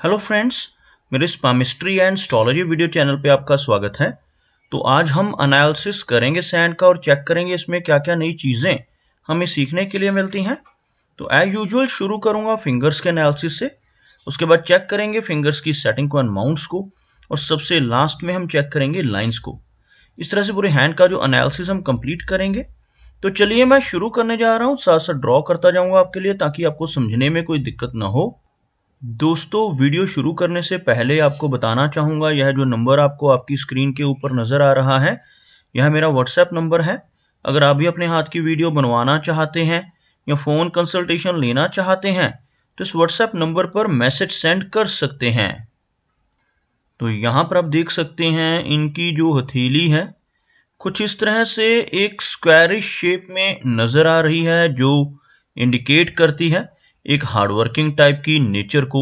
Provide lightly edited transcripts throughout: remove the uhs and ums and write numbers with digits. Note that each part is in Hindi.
हेलो फ्रेंड्स, मेरे इस palmistry and astrology video channel पे आपका स्वागत है। तो आज हम एनालिसिस करेंगे सैंड का और चेक करेंगे इसमें क्या क्या नई चीज़ें हमें सीखने के लिए मिलती हैं। तो एज यूजुअल शुरू करूंगा फिंगर्स के एनालिसिस से, उसके बाद चेक करेंगे फिंगर्स की सेटिंग को एंड माउंट्स को, और सबसे लास्ट में हम चेक करेंगे लाइन्स को। इस तरह से पूरे हैंड का जो एनालिसिस हम कंप्लीट करेंगे। तो चलिए मैं शुरू करने जा रहा हूँ, साथ साथ ड्रॉ करता जाऊँगा आपके लिए ताकि आपको समझने में कोई दिक्कत ना हो। दोस्तों, वीडियो शुरू करने से पहले आपको बताना चाहूँगा, यह जो नंबर आपको आपकी स्क्रीन के ऊपर नज़र आ रहा है, यह मेरा व्हाट्सएप नंबर है। अगर आप भी अपने हाथ की वीडियो बनवाना चाहते हैं या फ़ोन कंसल्टेशन लेना चाहते हैं तो इस व्हाट्सएप नंबर पर मैसेज सेंड कर सकते हैं। तो यहाँ पर आप देख सकते हैं इनकी जो हथेली है कुछ इस तरह से एक स्क्वायरिश शेप में नज़र आ रही है, जो इंडिकेट करती है एक हार्डवर्किंग टाइप की नेचर को।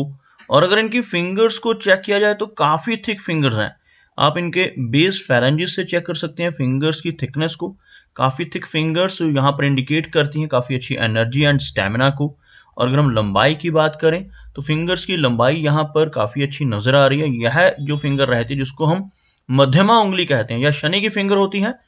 और अगर इनकी फिंगर्स को चेक किया जाए तो काफ़ी थिक फिंगर्स हैं। आप इनके बेस फैलेंजेस से चेक कर सकते हैं फिंगर्स की थिकनेस को। काफ़ी थिक फिंगर्स यहाँ पर इंडिकेट करती हैं काफ़ी अच्छी एनर्जी एंड स्टेमिना को। और अगर हम लंबाई की बात करें तो फिंगर्स की लंबाई यहाँ पर काफ़ी अच्छी नज़र आ रही है। यह जो फिंगर रहती है जिसको हम मध्यमा उंगली कहते हैं या शनि की फिंगर होती है,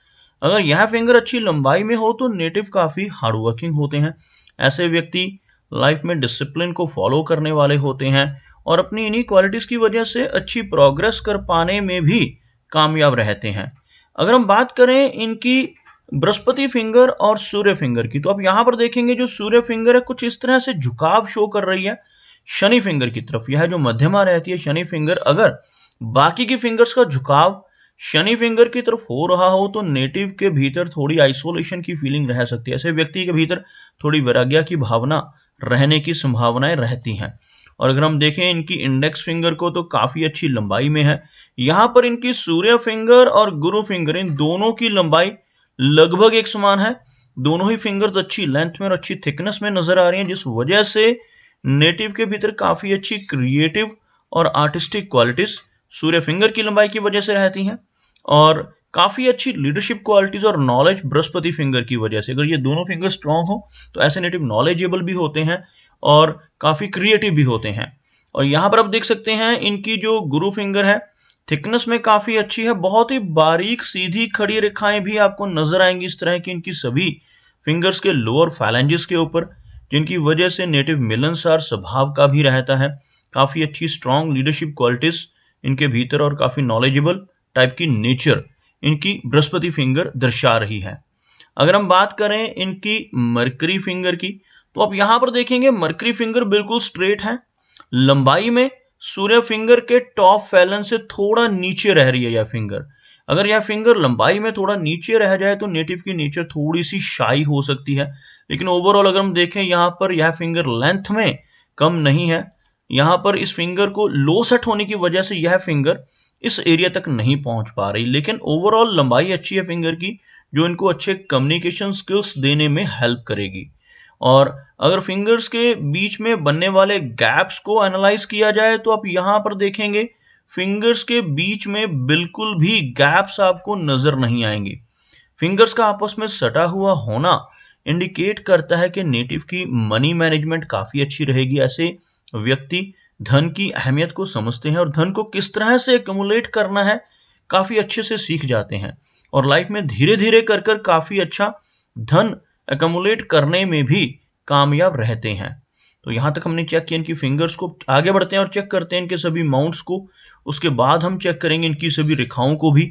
अगर यह फिंगर अच्छी लंबाई में हो तो नेटिव काफ़ी हार्डवर्किंग होते हैं। ऐसे व्यक्ति लाइफ में डिसिप्लिन को फॉलो करने वाले होते हैं और अपनी इन्हीं क्वालिटीज़ की वजह से अच्छी प्रोग्रेस कर पाने में भी कामयाब रहते हैं। अगर हम बात करें इनकी बृहस्पति फिंगर और सूर्य फिंगर की, तो आप यहाँ पर देखेंगे जो सूर्य फिंगर है कुछ इस तरह से झुकाव शो कर रही है शनि फिंगर की तरफ। यह जो मध्यमा रहती है शनि फिंगर, अगर बाकी की फिंगर्स का झुकाव शनि फिंगर की तरफ हो रहा हो तो नेटिव के भीतर थोड़ी आइसोलेशन की फीलिंग रह सकती है। ऐसे व्यक्ति के भीतर थोड़ी वैराग्य की भावना रहने की संभावनाएं रहती हैं। और अगर हम देखें इनकी इंडेक्स फिंगर को तो काफ़ी अच्छी लंबाई में है। यहाँ पर इनकी सूर्य फिंगर और गुरु फिंगर, इन दोनों की लंबाई लगभग एक समान है। दोनों ही फिंगर्स अच्छी लेंथ में और अच्छी थिकनेस में नजर आ रही हैं, जिस वजह से नेटिव के भीतर काफ़ी अच्छी क्रिएटिव और आर्टिस्टिक क्वालिटीज सूर्य फिंगर की लंबाई की वजह से रहती हैं। और काफ़ी अच्छी लीडरशिप क्वालिटीज़ और नॉलेज बृहस्पति फिंगर की वजह से। अगर ये दोनों फिंगर स्ट्रांग हो तो ऐसे नेटिव नॉलेजेबल भी होते हैं और काफ़ी क्रिएटिव भी होते हैं। और यहाँ पर आप देख सकते हैं इनकी जो गुरु फिंगर है थिकनेस में काफ़ी अच्छी है। बहुत ही बारीक सीधी खड़ी रेखाएं भी आपको नजर आएंगी इस तरह की इनकी सभी फिंगर्स के लोअर फैलेंजेस के ऊपर, जिनकी वजह से नेटिव मिलनसार स्वभाव का भी रहता है। काफ़ी अच्छी स्ट्रांग लीडरशिप क्वालिटीज़ इनके भीतर और काफ़ी नॉलेजेबल टाइप की नेचर इनकी बृहस्पति फिंगर दर्शा रही है। अगर हम बात करें इनकी मरकरी फिंगर की, तो आप यहाँ पर देखेंगे मरकरी फिंगर बिल्कुल स्ट्रेट है। लंबाई में सूर्य फिंगर के टॉप फैलन से थोड़ा नीचे रह रही है यह फिंगर। अगर यह फिंगर लंबाई में थोड़ा नीचे रह जाए तो नेटिव की नेचर थोड़ी सी शाई हो सकती है, लेकिन ओवरऑल अगर हम देखें यहाँ पर यह फिंगर लेंथ में कम नहीं है। यहाँ पर इस फिंगर को लो सेट होने की वजह से यह फिंगर इस एरिया तक नहीं पहुंच पा रही, लेकिन ओवरऑल लंबाई अच्छी है फिंगर की, जो इनको अच्छे कम्युनिकेशन स्किल्स देने में हेल्प करेगी। और अगर फिंगर्स के बीच में बनने वाले गैप्स को एनालाइज किया जाए तो आप यहाँ पर देखेंगे फिंगर्स के बीच में बिल्कुल भी गैप्स आपको नजर नहीं आएंगे। फिंगर्स का आपस में सटा हुआ होना इंडिकेट करता है कि नेटिव की मनी मैनेजमेंट काफ़ी अच्छी रहेगी। ऐसे व्यक्ति धन की अहमियत को समझते हैं और धन को किस तरह से एक्युमुलेट करना है काफ़ी अच्छे से सीख जाते हैं, और लाइफ में धीरे धीरे कर कर काफ़ी अच्छा धन एक्युमुलेट करने में भी कामयाब रहते हैं। तो यहाँ तक हमने चेक किया इनकी फिंगर्स को। आगे बढ़ते हैं और चेक करते हैं इनके सभी माउंट्स को। उसके बाद हम चेक करेंगे इनकी सभी रेखाओं को भी।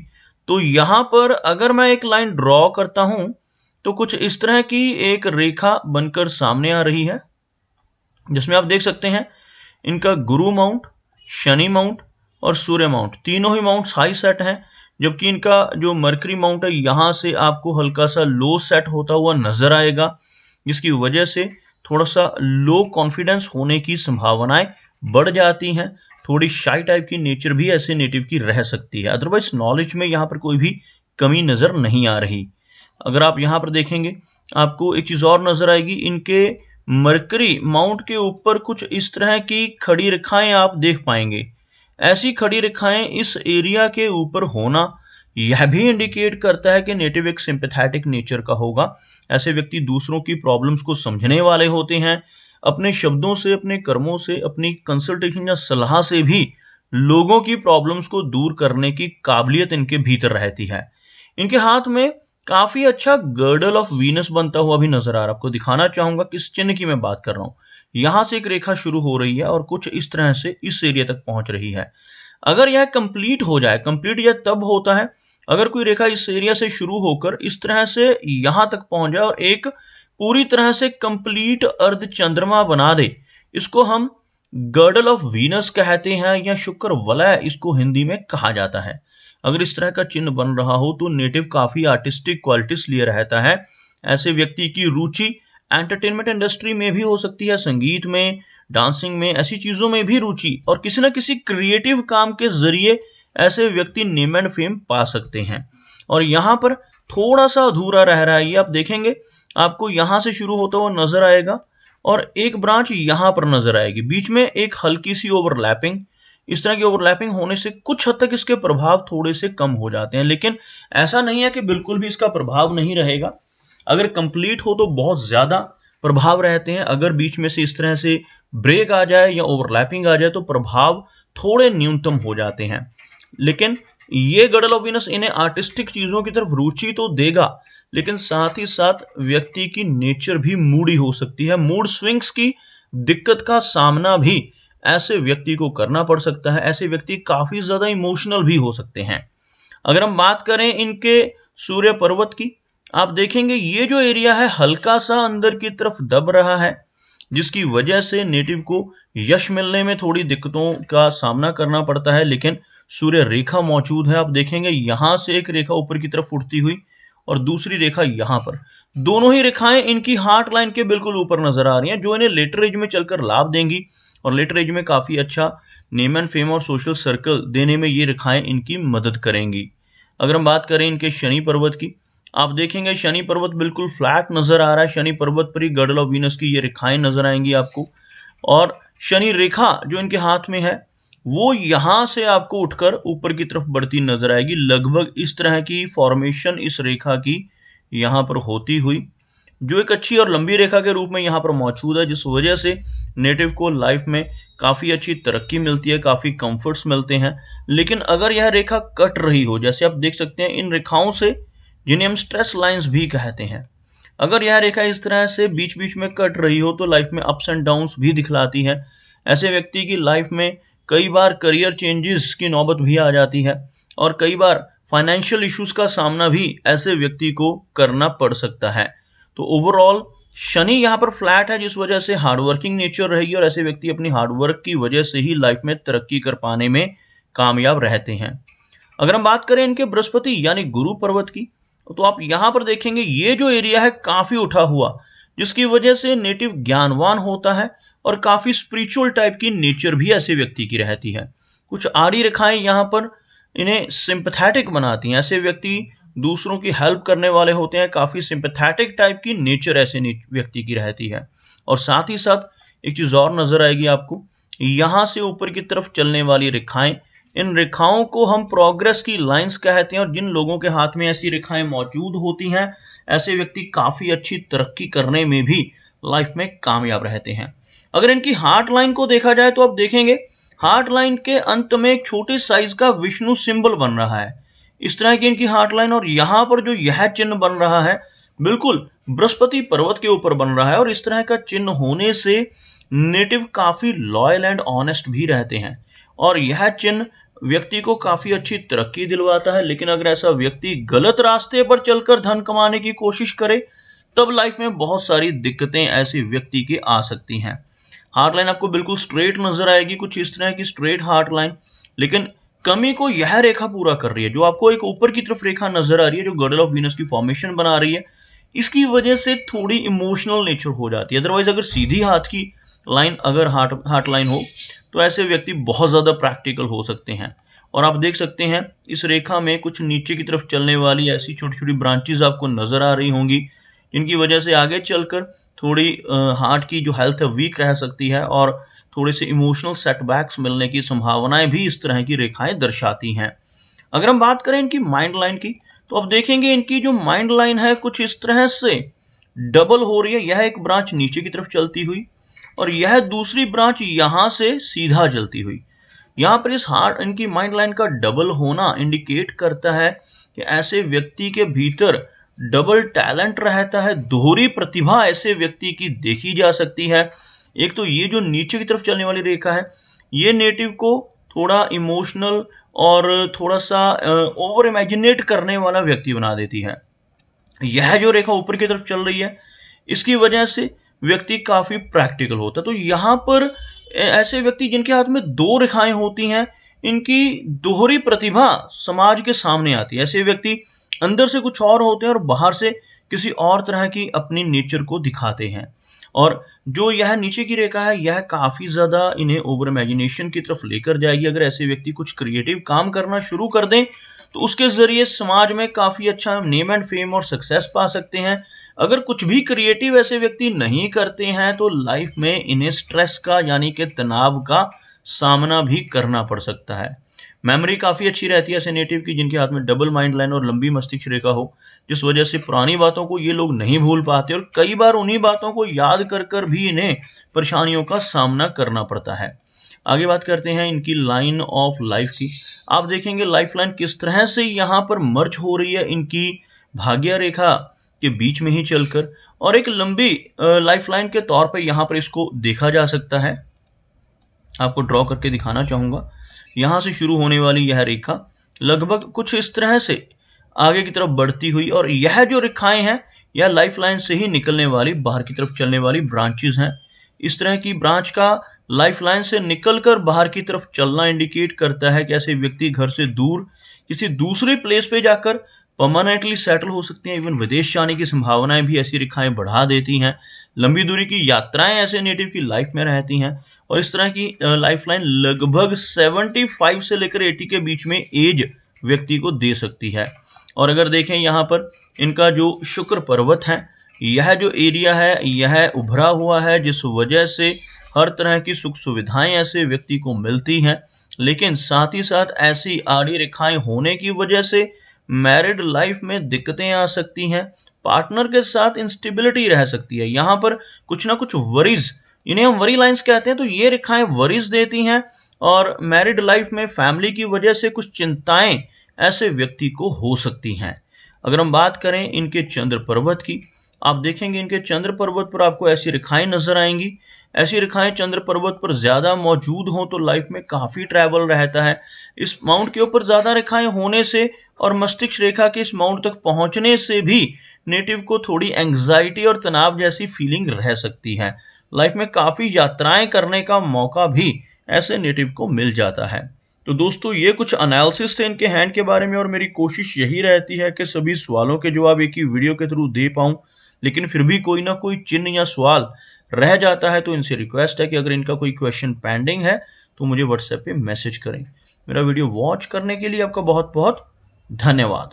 तो यहाँ पर अगर मैं एक लाइन ड्रॉ करता हूँ तो कुछ इस तरह की एक रेखा बनकर सामने आ रही है, जिसमें आप देख सकते हैं इनका गुरु माउंट, शनि माउंट और सूर्य माउंट, तीनों ही माउंट्स हाई सेट हैं, जबकि इनका जो मरकरी माउंट है यहाँ से आपको हल्का सा लो सेट होता हुआ नजर आएगा, जिसकी वजह से थोड़ा सा लो कॉन्फिडेंस होने की संभावनाएं बढ़ जाती हैं। थोड़ी शाई टाइप की नेचर भी ऐसे नेटिव की रह सकती है। अदरवाइज नॉलेज में यहाँ पर कोई भी कमी नज़र नहीं आ रही। अगर आप यहाँ पर देखेंगे आपको एक चीज़ और नज़र आएगी, इनके मरकरी माउंट के ऊपर कुछ इस तरह की खड़ी रेखाएं आप देख पाएंगे। ऐसी खड़ी रेखाएं इस एरिया के ऊपर होना यह भी इंडिकेट करता है कि नेटिव एक सिंपैथेटिक नेचर का होगा। ऐसे व्यक्ति दूसरों की प्रॉब्लम्स को समझने वाले होते हैं, अपने शब्दों से, अपने कर्मों से, अपनी कंसल्टेशन या सलाह से भी लोगों की प्रॉब्लम्स को दूर करने की काबिलियत इनके भीतर रहती है। इनके हाथ में काफी अच्छा गर्डल ऑफ वीनस बनता हुआ भी नजर आ रहा है। आपको दिखाना चाहूंगा किस चिन्ह की मैं बात कर रहा हूं। यहां से एक रेखा शुरू हो रही है और कुछ इस तरह से इस एरिया तक पहुंच रही है। अगर यह कंप्लीट हो जाए, कंप्लीट यह तब होता है अगर कोई रेखा इस एरिया से शुरू होकर इस तरह से यहां तक पहुंच जाए और एक पूरी तरह से कंप्लीट अर्ध चंद्रमा बना दे। इसको हम गर्डल ऑफ वीनस कहते हैं या शुक्र वलय इसको हिंदी में कहा जाता है। अगर इस तरह का चिन्ह बन रहा हो तो नेटिव काफी आर्टिस्टिक क्वालिटीज लिए रहता है। ऐसे व्यक्ति की रुचि एंटरटेनमेंट इंडस्ट्री में भी हो सकती है, संगीत में, डांसिंग में, ऐसी चीजों में भी रुचि, और किसी न किसी क्रिएटिव काम के जरिए ऐसे व्यक्ति नेम एंड फेम पा सकते हैं। और यहाँ पर थोड़ा सा अधूरा रह रहा है, ये आप देखेंगे आपको यहाँ से शुरू होता हुआ नजर आएगा और एक ब्रांच यहाँ पर नजर आएगी, बीच में एक हल्की सी ओवरलैपिंग। इस तरह की ओवरलैपिंग होने से कुछ हद तक इसके प्रभाव थोड़े से कम हो जाते हैं, लेकिन ऐसा नहीं है कि बिल्कुल भी इसका प्रभाव नहीं रहेगा। अगर कंप्लीट हो तो बहुत ज्यादा प्रभाव रहते हैं, अगर बीच में से इस तरह से ब्रेक आ जाए या ओवरलैपिंग आ जाए तो प्रभाव थोड़े न्यूनतम हो जाते हैं। लेकिन ये गर्डल ऑफ वीनस इन्हें आर्टिस्टिक चीजों की तरफ रुचि तो देगा, लेकिन साथ ही साथ व्यक्ति की नेचर भी मूडी हो सकती है। मूड स्विंग्स की दिक्कत का सामना भी ऐसे व्यक्ति को करना पड़ सकता है। ऐसे व्यक्ति काफी ज्यादा इमोशनल भी हो सकते हैं। अगर हम बात करें इनके सूर्य पर्वत की, आप देखेंगे ये जो एरिया है हल्का सा अंदर की तरफ दब रहा है, जिसकी वजह से नेटिव को यश मिलने में थोड़ी दिक्कतों का सामना करना पड़ता है। लेकिन सूर्य रेखा मौजूद है, आप देखेंगे यहां से एक रेखा ऊपर की तरफ उठती हुई और दूसरी रेखा यहां पर, दोनों ही रेखाएं इनकी हार्ट लाइन के बिल्कुल ऊपर नजर आ रही हैं, जो इन्हें लेटर एज में चलकर लाभ देंगी और लेटर एज में काफी अच्छा नेम एंड फेम और सोशल सर्कल देने में ये रेखाएं इनकी मदद करेंगी। अगर हम बात करें इनके शनि पर्वत की, आप देखेंगे शनि पर्वत बिल्कुल फ्लैट नजर आ रहा है। शनि पर्वत पर ही गर्डल ऑफ वीनस की ये रेखाएं नजर आएंगी आपको, और शनि रेखा जो इनके हाथ में है वो यहां से आपको उठकर ऊपर की तरफ बढ़ती नजर आएगी। लगभग इस तरह की फॉर्मेशन इस रेखा की यहां पर होती हुई, जो एक अच्छी और लंबी रेखा के रूप में यहाँ पर मौजूद है, जिस वजह से नेटिव को लाइफ में काफ़ी अच्छी तरक्की मिलती है, काफ़ी कंफर्ट्स मिलते हैं। लेकिन अगर यह रेखा कट रही हो, जैसे आप देख सकते हैं इन रेखाओं से, जिन्हें हम स्ट्रेस लाइंस भी कहते हैं, अगर यह रेखा इस तरह से बीच बीच में कट रही हो तो लाइफ में अप्स एंड डाउन्स भी दिखलाती है। ऐसे व्यक्ति की लाइफ में कई बार करियर चेंजेस की नौबत भी आ जाती है और कई बार फाइनेंशियल इश्यूज का सामना भी ऐसे व्यक्ति को करना पड़ सकता है। तो ओवरऑल शनि यहाँ पर फ्लैट है, जिस वजह से हार्डवर्किंग नेचर रहेगी और ऐसे व्यक्ति अपनी हार्डवर्क की वजह से ही लाइफ में तरक्की कर पाने में कामयाब रहते हैं। अगर हम बात करें इनके बृहस्पति यानी गुरु पर्वत की, तो आप यहाँ पर देखेंगे ये जो एरिया है काफी उठा हुआ, जिसकी वजह से नेटिव ज्ञानवान होता है और काफी स्पिरिचुअल टाइप की नेचर भी ऐसे व्यक्ति की रहती है। कुछ आड़ी रेखाएं यहाँ पर इन्हें सिंपैथेटिक बनाती हैं। ऐसे व्यक्ति दूसरों की हेल्प करने वाले होते हैं, काफी सिंपैथेटिक टाइप की नेचर ऐसे व्यक्ति की रहती है। और साथ ही साथ एक चीज और नजर आएगी आपको, यहां से ऊपर की तरफ चलने वाली रेखाएं, इन रेखाओं को हम प्रोग्रेस की लाइंस कहते हैं। और जिन लोगों के हाथ में ऐसी रेखाएं मौजूद होती हैं, ऐसे व्यक्ति काफी अच्छी तरक्की करने में भी लाइफ में कामयाब रहते हैं। अगर इनकी हार्ट लाइन को देखा जाए तो आप देखेंगे हार्ट लाइन के अंत में एक छोटे साइज का विष्णु सिंबल बन रहा है। इस तरह की इनकी हार्ट लाइन, और यहाँ पर जो यह चिन्ह बन रहा है बिल्कुल बृहस्पति पर्वत के ऊपर बन रहा है। और इस तरह का चिन्ह होने से नेटिव काफी लॉयल एंड ऑनेस्ट भी रहते हैं और यह चिन्ह व्यक्ति को काफी अच्छी तरक्की दिलवाता है। लेकिन अगर ऐसा व्यक्ति गलत रास्ते पर चलकर धन कमाने की कोशिश करे तब लाइफ में बहुत सारी दिक्कतें ऐसे व्यक्ति की आ सकती हैं। हार्ट लाइन आपको बिल्कुल स्ट्रेट नजर आएगी, कुछ इस तरह की स्ट्रेट हार्ट लाइन, लेकिन कमी को यह रेखा पूरा कर रही है। जो आपको एक ऊपर की तरफ रेखा नजर आ रही है जो गर्डल ऑफ वीनस की फॉर्मेशन बना रही है, इसकी वजह से थोड़ी इमोशनल नेचर हो जाती है। अदरवाइज अगर सीधी हाथ की लाइन, अगर हार्ट लाइन हो तो ऐसे व्यक्ति बहुत ज़्यादा प्रैक्टिकल हो सकते हैं। और आप देख सकते हैं इस रेखा में कुछ नीचे की तरफ चलने वाली ऐसी छोटी छोटी ब्रांचेज आपको नजर आ रही होंगी, जिनकी वजह से आगे चलकर थोड़ी हार्ट की जो हेल्थ है वीक रह सकती है और थोड़े से इमोशनल सेटबैक्स मिलने की संभावनाएं भी इस तरह की रेखाएं दर्शाती हैं। अगर हम बात करें इनकी माइंड लाइन की, तो आप देखेंगे इनकी जो माइंड लाइन है कुछ इस तरह से डबल हो रही है। यह एक ब्रांच नीचे की तरफ चलती हुई और यह दूसरी ब्रांच यहां से सीधा चलती हुई। यहाँ पर इस हार्ट इनकी माइंड लाइन का डबल होना इंडिकेट करता है कि ऐसे व्यक्ति के भीतर डबल टैलेंट रहता है, दोहरी प्रतिभा ऐसे व्यक्ति की देखी जा सकती है। एक तो ये जो नीचे की तरफ चलने वाली रेखा है, ये नेटिव को थोड़ा इमोशनल और थोड़ा सा ओवर इमेजिनेट करने वाला व्यक्ति बना देती है। यह जो रेखा ऊपर की तरफ चल रही है, इसकी वजह से व्यक्ति काफी प्रैक्टिकल होता है। तो यहाँ पर ऐसे व्यक्ति जिनके हाथ में दो रेखाएं होती हैं, इनकी दोहरी प्रतिभा समाज के सामने आती है। ऐसे व्यक्ति अंदर से कुछ और होते हैं और बाहर से किसी और तरह की अपनी नेचर को दिखाते हैं। और जो यह नीचे की रेखा है, यह काफी ज्यादा इन्हें ओवर इमेजिनेशन की तरफ लेकर जाएगी। अगर ऐसे व्यक्ति कुछ क्रिएटिव काम करना शुरू कर दें तो उसके जरिए समाज में काफी अच्छा नेम एंड फेम और सक्सेस पा सकते हैं। अगर कुछ भी क्रिएटिव ऐसे व्यक्ति नहीं करते हैं तो लाइफ में इन्हें स्ट्रेस का यानी कि तनाव का सामना भी करना पड़ सकता है। मेमोरी काफी अच्छी रहती है ऐसे नेटिव की जिनके हाथ में डबल माइंड लाइन और लंबी मस्तिष्क रेखा हो, जिस वजह से पुरानी बातों को ये लोग नहीं भूल पाते और कई बार उन्हीं बातों को याद कर कर भी इन्हें परेशानियों का सामना करना पड़ता है। आगे बात करते हैं इनकी लाइन ऑफ लाइफ की। आप देखेंगे लाइफ लाइन किस तरह से यहाँ पर मर्ज हो रही है इनकी भाग्य रेखा के बीच में ही चलकर, और एक लंबी लाइफ लाइन के तौर पर यहाँ पर इसको देखा जा सकता है। आपको ड्रॉ करके दिखाना चाहूंगा। यहां से शुरू होने वाली यह रेखा लगभग कुछ इस तरह से आगे की तरफ बढ़ती हुई, और यह जो रेखाएं हैं यह लाइफ लाइन से ही निकलने वाली बाहर की तरफ चलने वाली ब्रांचेस हैं। इस तरह की ब्रांच का लाइफ लाइन से निकलकर बाहर की तरफ चलना इंडिकेट करता है कि ऐसे व्यक्ति घर से दूर किसी दूसरे प्लेस पे जाकर परमानेंटली सेटल हो सकते हैं। इवन विदेश जाने की संभावनाएं भी ऐसी रेखाएं बढ़ा देती हैं। लंबी दूरी की यात्राएं ऐसे नेटिव की लाइफ में रहती हैं, और इस तरह की लाइफ लाइन लगभग 75 से लेकर 80 के बीच में एज व्यक्ति को दे सकती है। और अगर देखें यहाँ पर इनका जो शुक्र पर्वत है, यह जो एरिया है यह उभरा हुआ है, जिस वजह से हर तरह की सुख सुविधाएं ऐसे व्यक्ति को मिलती हैं। लेकिन साथ ही साथ ऐसी आड़ी रेखाएं होने की वजह से मैरिड लाइफ में दिक्कतें आ सकती हैं, पार्टनर के साथ इंस्टेबिलिटी रह सकती है। यहाँ पर कुछ ना कुछ वरीज, इन्हें हम वरी लाइंस कहते हैं, तो ये रेखाएं वरीज देती हैं, और मैरिड लाइफ में फैमिली की वजह से कुछ चिंताएं ऐसे व्यक्ति को हो सकती हैं। अगर हम बात करें इनके चंद्र पर्वत की, आप देखेंगे इनके चंद्र पर्वत पर आपको ऐसी रेखाएं नजर आएंगी। ऐसी रेखाएं चंद्र पर्वत पर ज्यादा मौजूद हों तो लाइफ में काफी ट्रैवल रहता है। इस माउंट के ऊपर ज्यादा रेखाएं होने से और मस्तिष्क रेखा के इस माउंट तक पहुंचने से भी नेटिव को थोड़ी एंग्जाइटी और तनाव जैसी फीलिंग रह सकती है। लाइफ में काफी यात्राएं करने का मौका भी ऐसे नेटिव को मिल जाता है। तो दोस्तों, ये कुछ एनालिसिस थे इनके हैंड के बारे में, और मेरी कोशिश यही रहती है कि सभी सवालों के जवाब एक ही वीडियो के थ्रू दे पाऊं। लेकिन फिर भी कोई ना कोई चिन्ह या सवाल रह जाता है, तो इनसे रिक्वेस्ट है कि अगर इनका कोई क्वेश्चन पेंडिंग है तो मुझे व्हाट्सएप पे मैसेज करें। मेरा वीडियो वॉच करने के लिए आपका बहुत बहुत धन्यवाद।